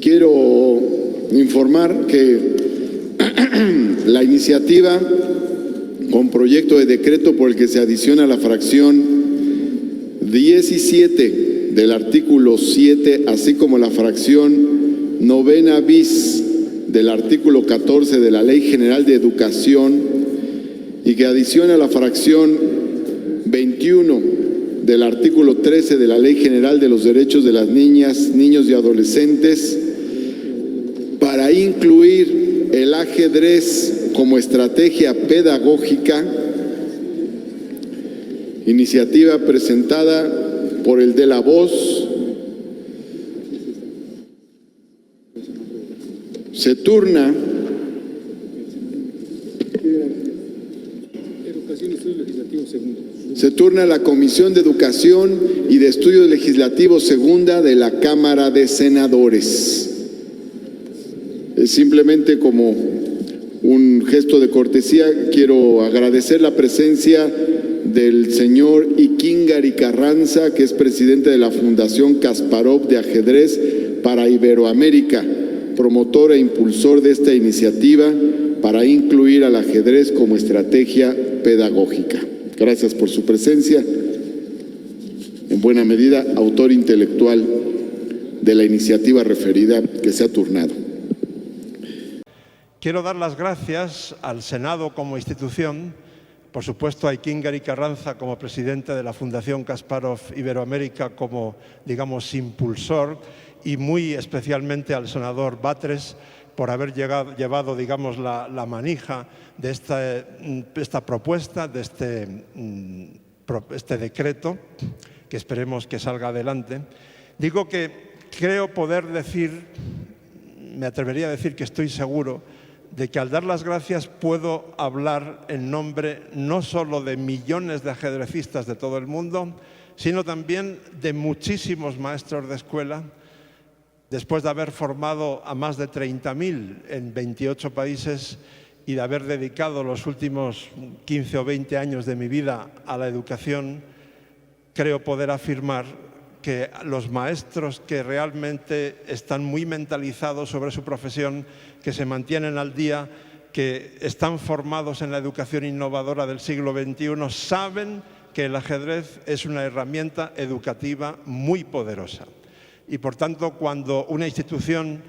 quiero informar que la iniciativa con proyecto de decreto por el que se adiciona la fracción 17 del artículo 7, así como la fracción 9 bis del artículo 14 de la Ley General de Educación y que adiciona la fracción 21 del artículo 13 de la Ley General de los Derechos de las Niñas, Niños y Adolescentes para incluir el ajedrez como estrategia pedagógica, iniciativa presentada por el de la Voz. Se turna la Comisión de Educación y de Estudios Legislativos Segunda de la Cámara de Senadores. Simplemente como un gesto de cortesía, quiero agradecer la presencia del señor Ikingari Carranza, que es presidente de la Fundación Kasparov de Ajedrez para Iberoamérica, promotor e impulsor de esta iniciativa para incluir al ajedrez como estrategia pedagógica. Gracias por su presencia. En buena medida, autor intelectual de la iniciativa referida que se ha turnado. Quiero dar las gracias al Senado como institución, por supuesto a Ikingari Carranza como presidente de la Fundación Kasparov Iberoamérica como, digamos, impulsor, y muy especialmente al senador Batres por haber llevado, digamos, la manija de esta propuesta, de este decreto, que esperemos que salga adelante. Digo que creo poder decir, me atrevería a decir que estoy seguro de que al dar las gracias puedo hablar en nombre no solo de millones de ajedrecistas de todo el mundo, sino también de muchísimos maestros de escuela, después de haber formado a más de 30.000 en 28 países y de haber dedicado los últimos 15 o 20 años de mi vida a la educación, creo poder afirmar que los maestros que realmente están muy mentalizados sobre su profesión, que se mantienen al día, que están formados en la educación innovadora del siglo XXI, saben que el ajedrez es una herramienta educativa muy poderosa. Y por tanto, cuando una institución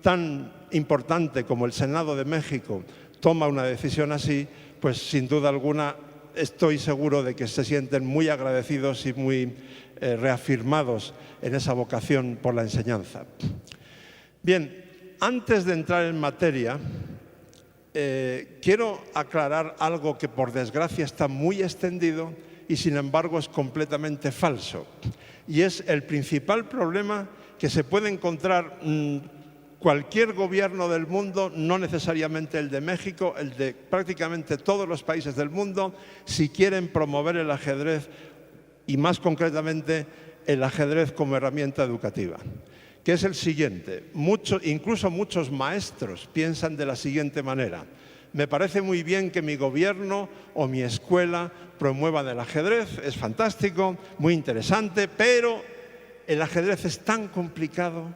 tan importante como el Senado de México toma una decisión así, pues sin duda alguna estoy seguro de que se sienten muy agradecidos y muy reafirmados en esa vocación por la enseñanza. Bien, antes de entrar en materia, quiero aclarar algo que por desgracia está muy extendido y sin embargo es completamente falso. Y es el principal problema que se puede encontrar cualquier gobierno del mundo, no necesariamente el de México, el de prácticamente todos los países del mundo, si quieren promover el ajedrez y más concretamente el ajedrez como herramienta educativa, que es el siguiente. Incluso muchos maestros piensan de la siguiente manera: me parece muy bien que mi gobierno o mi escuela promuevan el ajedrez, es fantástico, muy interesante, pero el ajedrez es tan complicado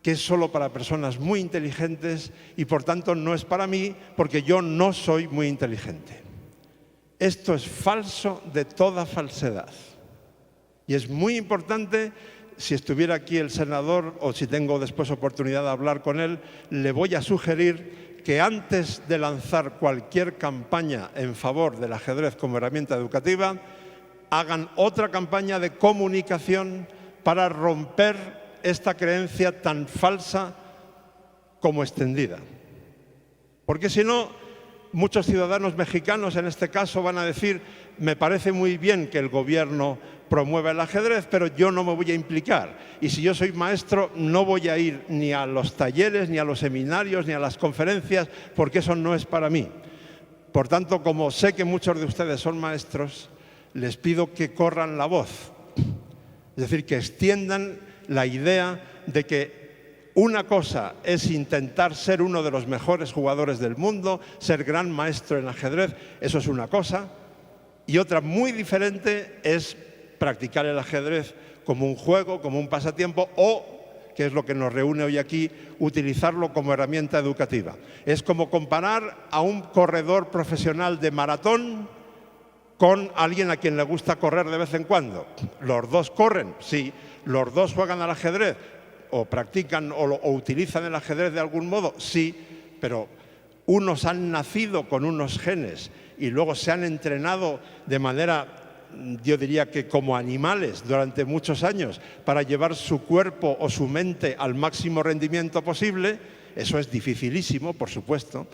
que es solo para personas muy inteligentes y por tanto no es para mí porque yo no soy muy inteligente. Esto es falso de toda falsedad. Y es muy importante, si estuviera aquí el senador o si tengo después oportunidad de hablar con él, le voy a sugerir que antes de lanzar cualquier campaña en favor del ajedrez como herramienta educativa, hagan otra campaña de comunicación para romper esta creencia tan falsa como extendida. Porque si no, muchos ciudadanos mexicanos en este caso van a decir: me parece muy bien que el gobierno promueva el ajedrez, pero yo no me voy a implicar. Y si yo soy maestro, no voy a ir ni a los talleres, ni a los seminarios, ni a las conferencias, porque eso no es para mí. Por tanto, como sé que muchos de ustedes son maestros, les pido que corran la voz. Es decir, que extiendan la idea de que una cosa es intentar ser uno de los mejores jugadores del mundo, ser gran maestro en ajedrez, eso es una cosa, y otra muy diferente es practicar el ajedrez como un juego, como un pasatiempo, o que es lo que nos reúne hoy aquí, utilizarlo como herramienta educativa. Es como comparar a un corredor profesional de maratón con alguien a quien le gusta correr de vez en cuando. Los dos corren, sí. Los dos juegan al ajedrez, o practican o utilizan el ajedrez de algún modo, sí, pero unos han nacido con unos genes y luego se han entrenado de manera, yo diría que como animales durante muchos años para llevar su cuerpo o su mente al máximo rendimiento posible. Eso es dificilísimo, por supuesto,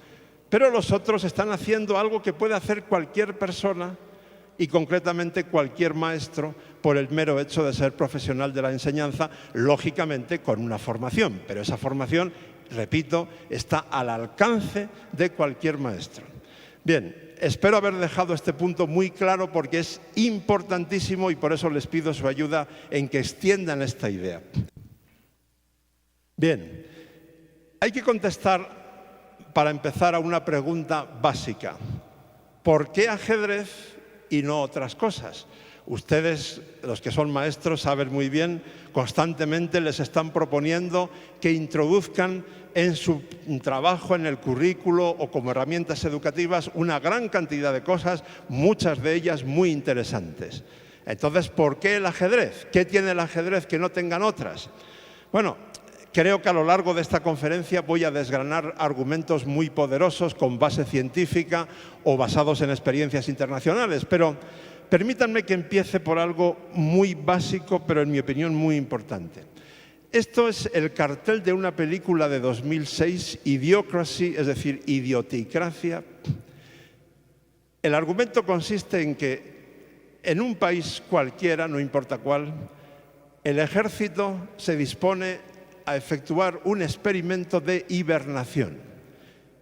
pero los otros están haciendo algo que puede hacer cualquier persona y concretamente cualquier maestro por el mero hecho de ser profesional de la enseñanza, lógicamente con una formación, pero esa formación, repito, está al alcance de cualquier maestro. Bien. Espero haber dejado este punto muy claro porque es importantísimo y por eso les pido su ayuda en que extiendan esta idea. Bien, hay que contestar para empezar a una pregunta básica. ¿Por qué ajedrez y no otras cosas? Ustedes, los que son maestros, saben muy bien, constantemente les están proponiendo que introduzcan en su trabajo, en el currículo o como herramientas educativas, una gran cantidad de cosas, muchas de ellas muy interesantes. Entonces, ¿por qué el ajedrez? ¿Qué tiene el ajedrez que no tengan otras? Bueno, creo que a lo largo de esta conferencia voy a desgranar argumentos muy poderosos con base científica o basados en experiencias internacionales, pero permítanme que empiece por algo muy básico, pero en mi opinión muy importante. Esto es el cartel de una película de 2006, Idiocracy, es decir, Idioticracia. El argumento consiste en que en un país cualquiera, no importa cuál, el ejército se dispone a efectuar un experimento de hibernación.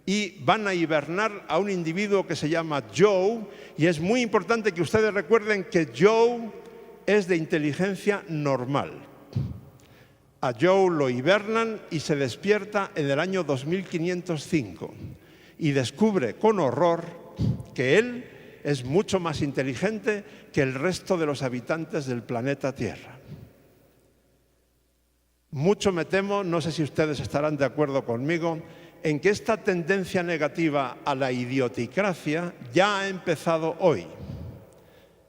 Y van a hibernar a un individuo que se llama Joe, y es muy importante que ustedes recuerden que Joe es de inteligencia normal. A Joe lo hibernan y se despierta en el año 2505 y descubre con horror que él es mucho más inteligente que el resto de los habitantes del planeta Tierra. Mucho me temo, no sé si ustedes estarán de acuerdo conmigo, en que esta tendencia negativa a la idioticracia ya ha empezado hoy.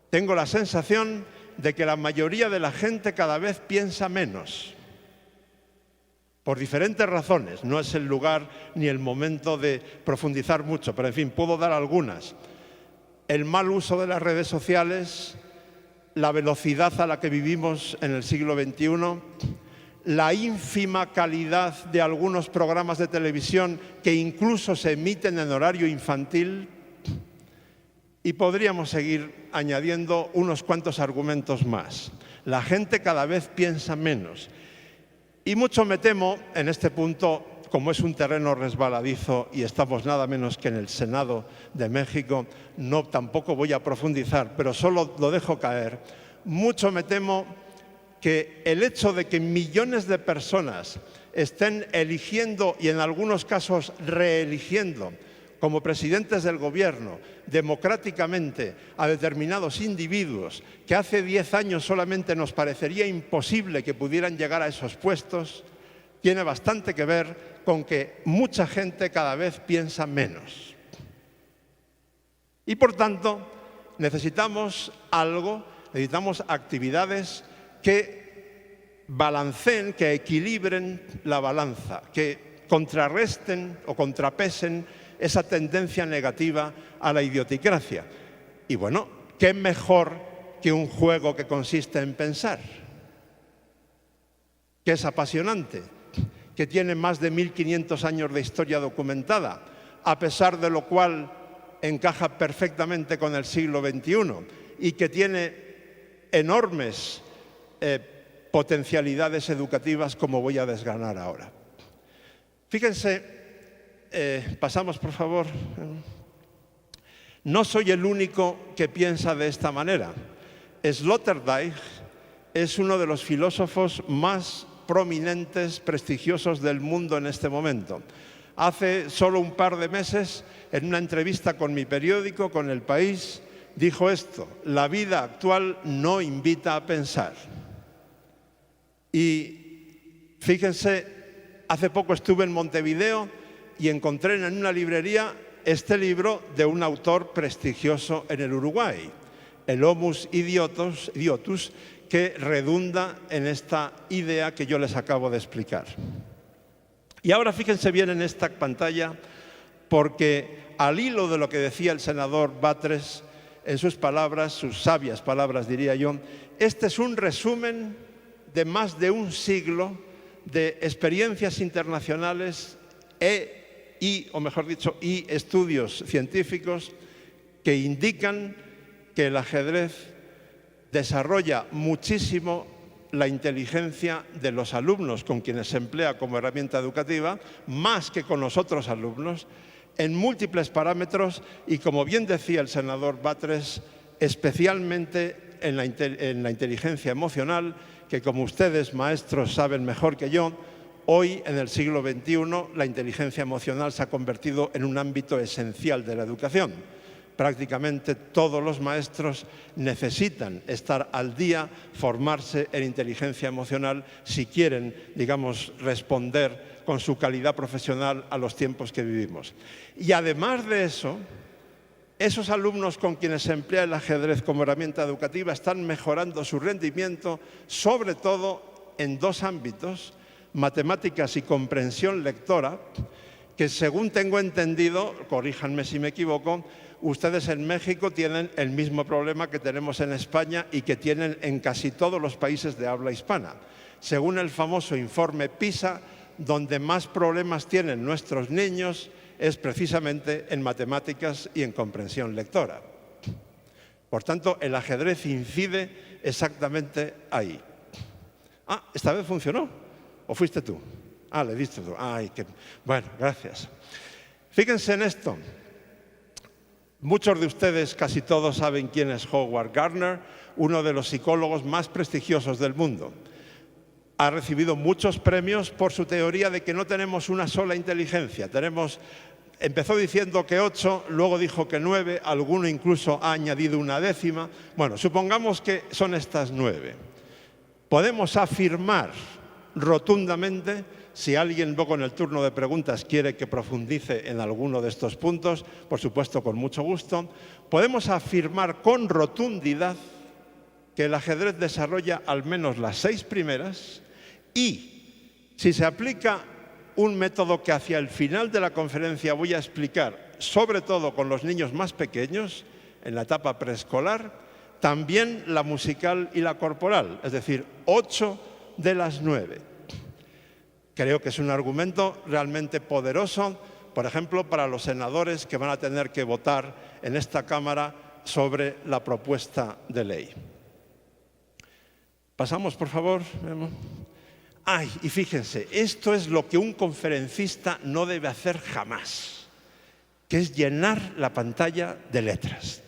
Tengo la sensación de que la mayoría de la gente cada vez piensa menos. Por diferentes razones, no es el lugar ni el momento de profundizar mucho, pero en fin, puedo dar algunas. El mal uso de las redes sociales, la velocidad a la que vivimos en el siglo XXI, la ínfima calidad de algunos programas de televisión que incluso se emiten en horario infantil, y podríamos seguir añadiendo unos cuantos argumentos más. La gente cada vez piensa menos. Y mucho me temo, en este punto, como es un terreno resbaladizo y estamos nada menos que en el Senado de México, tampoco voy a profundizar, pero solo lo dejo caer. Mucho me temo que el hecho de que millones de personas estén eligiendo y en algunos casos reeligiendo como presidentes del gobierno democráticamente a determinados individuos que hace 10 años solamente nos parecería imposible que pudieran llegar a esos puestos, tiene bastante que ver con que mucha gente cada vez piensa menos. Y por tanto, necesitamos actividades que balanceen, que equilibren la balanza, que contrarresten o contrapesen esa tendencia negativa a la idioticracia. Y bueno, ¿qué mejor que un juego que consiste en pensar? Que es apasionante, que tiene más de 1500 años de historia documentada, a pesar de lo cual encaja perfectamente con el siglo XXI y que tiene enormes potencialidades educativas, como voy a desgranar ahora. Fíjense, pasamos por favor. No soy el único que piensa de esta manera. Sloterdijk es uno de los filósofos más prominentes, prestigiosos del mundo en este momento. Hace solo un par de meses, en una entrevista con mi periódico, con El País, dijo esto: la vida actual no invita a pensar. Y fíjense, hace poco estuve en Montevideo y encontré en una librería este libro de un autor prestigioso en el Uruguay, el Homus Idiotus, que redunda en esta idea que yo les acabo de explicar. Y ahora fíjense bien en esta pantalla, porque al hilo de lo que decía el senador Batres en sus palabras, sus sabias palabras diría yo, este es un resumen de más de un siglo de experiencias internacionales y estudios científicos que indican que el ajedrez desarrolla muchísimo la inteligencia de los alumnos con quienes se emplea como herramienta educativa, más que con los otros alumnos, en múltiples parámetros y, como bien decía el senador Batres, especialmente en la inteligencia emocional, que como ustedes, maestros, saben mejor que yo, hoy, en el siglo XXI, la inteligencia emocional se ha convertido en un ámbito esencial de la educación. Prácticamente todos los maestros necesitan estar al día, formarse en inteligencia emocional si quieren, digamos, responder con su calidad profesional a los tiempos que vivimos. Y además de eso, esos alumnos con quienes se emplea el ajedrez como herramienta educativa están mejorando su rendimiento, sobre todo en dos ámbitos, matemáticas y comprensión lectora, que según tengo entendido, corríjanme si me equivoco, ustedes en México tienen el mismo problema que tenemos en España y que tienen en casi todos los países de habla hispana. Según el famoso informe PISA, donde más problemas tienen nuestros niños es precisamente en matemáticas y en comprensión lectora. Por tanto, el ajedrez incide exactamente ahí. Ah, esta vez funcionó. ¿O fuiste tú? Ah, le diste tú. Ay, qué... Bueno, gracias. Fíjense en esto. Muchos de ustedes, casi todos, saben quién es Howard Gardner, uno de los psicólogos más prestigiosos del mundo. Ha recibido muchos premios por su teoría de que no tenemos una sola inteligencia. Empezó diciendo que 8, luego dijo que 9, alguno incluso ha añadido una décima. Bueno, supongamos que son estas 9. Podemos afirmar rotundamente, si alguien luego en el turno de preguntas quiere que profundice en alguno de estos puntos, por supuesto con mucho gusto, podemos afirmar con rotundidad que el ajedrez desarrolla al menos las 6 primeras y si se aplica un método que hacia el final de la conferencia voy a explicar, sobre todo con los niños más pequeños, en la etapa preescolar, también la musical y la corporal, es decir, 8 de las 9. Creo que es un argumento realmente poderoso, por ejemplo, para los senadores que van a tener que votar en esta Cámara sobre la propuesta de ley. Pasamos, por favor. Ay, y fíjense, esto es lo que un conferencista no debe hacer jamás, que es llenar la pantalla de letras.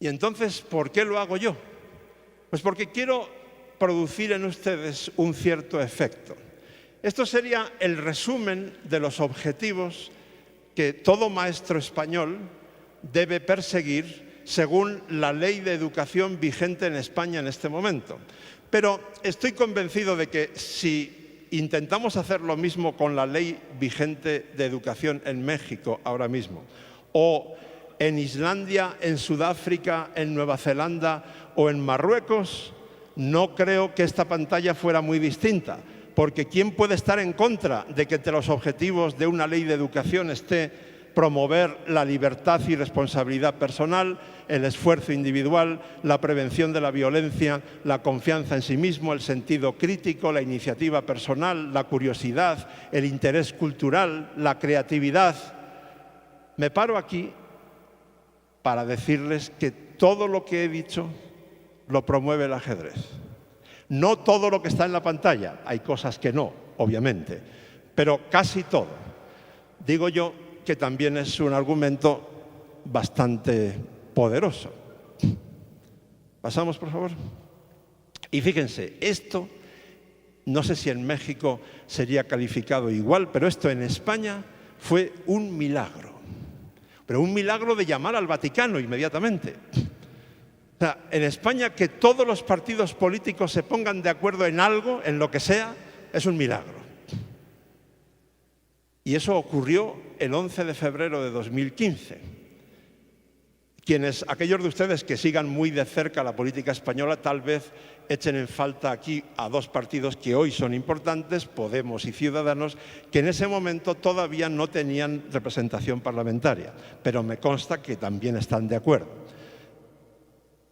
Y entonces, ¿por qué lo hago yo? Pues porque quiero producir en ustedes un cierto efecto. Esto sería el resumen de los objetivos que todo maestro español debe perseguir según la ley de educación vigente en España en este momento. Pero estoy convencido de que si intentamos hacer lo mismo con la ley vigente de educación en México ahora mismo, o en Islandia, en Sudáfrica, en Nueva Zelanda o en Marruecos, no creo que esta pantalla fuera muy distinta, porque ¿quién puede estar en contra de que entre los objetivos de una ley de educación esté promover la libertad y responsabilidad personal, el esfuerzo individual, la prevención de la violencia, la confianza en sí mismo, el sentido crítico, la iniciativa personal, la curiosidad, el interés cultural, la creatividad? Me paro aquí para decirles que todo lo que he dicho lo promueve el ajedrez. No todo lo que está en la pantalla, hay cosas que no, obviamente, pero casi todo. Digo yo que también es un argumento bastante poderoso. Pasamos, por favor. Y fíjense, esto, no sé si en México sería calificado igual, pero esto en España fue un milagro. Pero un milagro de llamar al Vaticano inmediatamente. O sea, en España que todos los partidos políticos se pongan de acuerdo en algo, en lo que sea, es un milagro. Y eso ocurrió el 11 de febrero de 2015. Aquellos de ustedes que sigan muy de cerca la política española tal vez echen en falta aquí a dos partidos que hoy son importantes, Podemos y Ciudadanos, que en ese momento todavía no tenían representación parlamentaria, pero me consta que también están de acuerdo.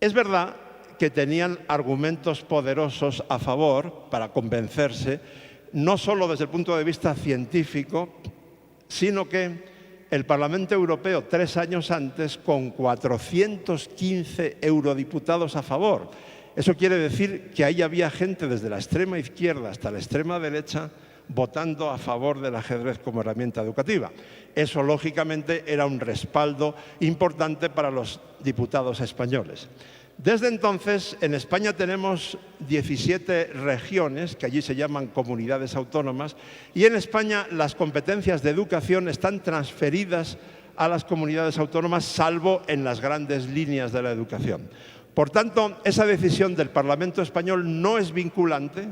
Es verdad que tenían argumentos poderosos a favor para convencerse, no solo desde el punto de vista científico, sino que el Parlamento Europeo, 3 años antes, con 415 eurodiputados a favor. Eso quiere decir que ahí había gente desde la extrema izquierda hasta la extrema derecha votando a favor del ajedrez como herramienta educativa. Eso, lógicamente, era un respaldo importante para los diputados españoles. Desde entonces, en España tenemos 17 regiones, que allí se llaman comunidades autónomas, y en España las competencias de educación están transferidas a las comunidades autónomas, salvo en las grandes líneas de la educación. Por tanto, esa decisión del Parlamento español no es vinculante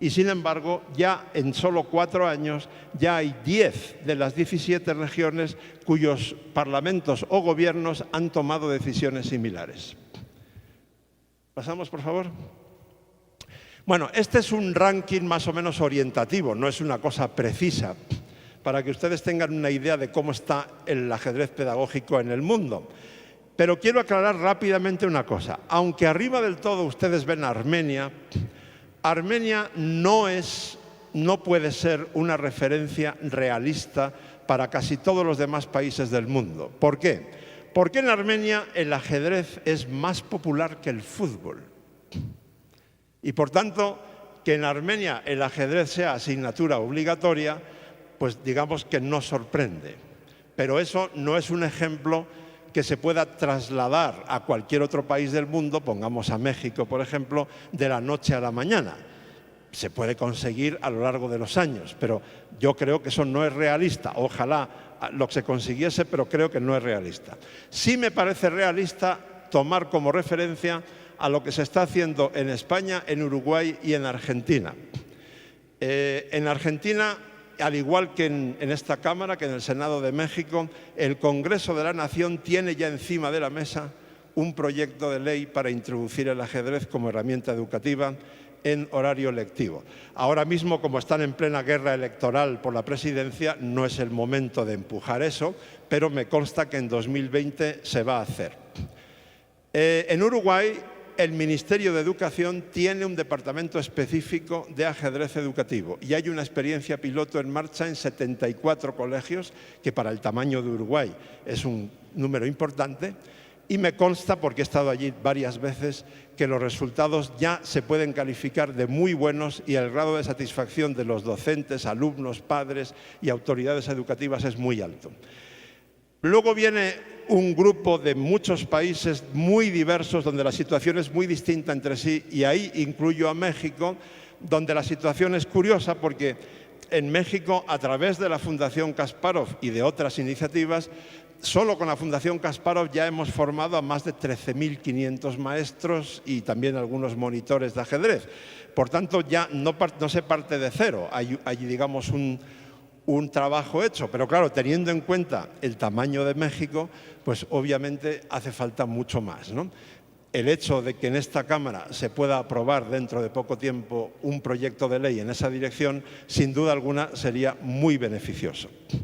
y, sin embargo, ya en solo 4 años ya hay 10 de las 17 regiones cuyos parlamentos o gobiernos han tomado decisiones similares. Pasamos, por favor. Bueno, este es un ranking más o menos orientativo, no es una cosa precisa, para que ustedes tengan una idea de cómo está el ajedrez pedagógico en el mundo. Pero quiero aclarar rápidamente una cosa. Aunque arriba del todo ustedes ven a Armenia, Armenia no puede ser una referencia realista para casi todos los demás países del mundo. ¿Por qué? Porque en Armenia el ajedrez es más popular que el fútbol. Y por tanto, que en Armenia el ajedrez sea asignatura obligatoria, pues digamos que no sorprende. Pero eso no es un ejemplo que se pueda trasladar a cualquier otro país del mundo, pongamos a México, por ejemplo, de la noche a la mañana. Se puede conseguir a lo largo de los años, pero yo creo que eso no es realista. Ojalá lo que se consiguiese, pero creo que no es realista. Sí me parece realista tomar como referencia a lo que se está haciendo en España, en Uruguay y en Argentina. En Argentina, al igual que en esta Cámara, que en el Senado de México, el Congreso de la Nación tiene ya encima de la mesa un proyecto de ley para introducir el ajedrez como herramienta educativa en horario lectivo. Ahora mismo, como están en plena guerra electoral por la presidencia, no es el momento de empujar eso, pero me consta que en 2020 se va a hacer. En Uruguay, el Ministerio de Educación tiene un departamento específico de ajedrez educativo y hay una experiencia piloto en marcha en 74 colegios, que para el tamaño de Uruguay es un número importante. Y me consta, porque he estado allí varias veces, que los resultados ya se pueden calificar de muy buenos y el grado de satisfacción de los docentes, alumnos, padres y autoridades educativas es muy alto. Luego viene un grupo de muchos países muy diversos donde la situación es muy distinta entre sí, y ahí incluyo a México, donde la situación es curiosa porque en México, a través de la Fundación Kasparov y de otras iniciativas, solo con la Fundación Kasparov ya hemos formado a más de 13.500 maestros y también algunos monitores de ajedrez. Por tanto, ya no se parte de cero, hay digamos un trabajo hecho, pero claro, teniendo en cuenta el tamaño de México, pues obviamente hace falta mucho más, ¿no? El hecho de que en esta Cámara se pueda aprobar dentro de poco tiempo un proyecto de ley en esa dirección, sin duda alguna sería muy beneficioso.